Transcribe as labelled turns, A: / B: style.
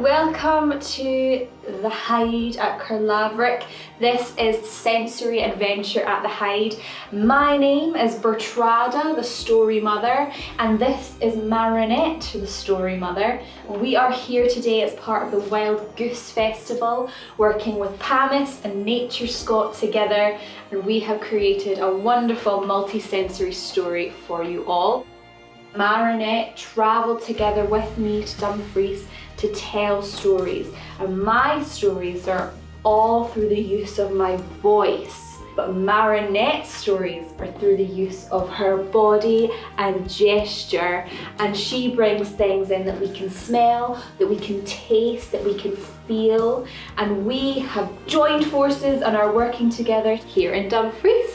A: welcome to the Hyde at Caerlaverock. This is Sensory Adventure at the Hyde. My name is Bertrada, the story mother, and this is Marinette, the story mother. We are here today as part of the Wild Goose Festival, working with Pamis and Nature Scott together, and we have created a wonderful multi-sensory story for you all. Marinette travelled together with me to Dumfries to tell stories, and my stories are all through the use of my voice, but Marinette's stories are through the use of her body and gesture, and she brings things in that we can smell, that we can taste, that we can feel, and we have joined forces and are working together here in Dumfries.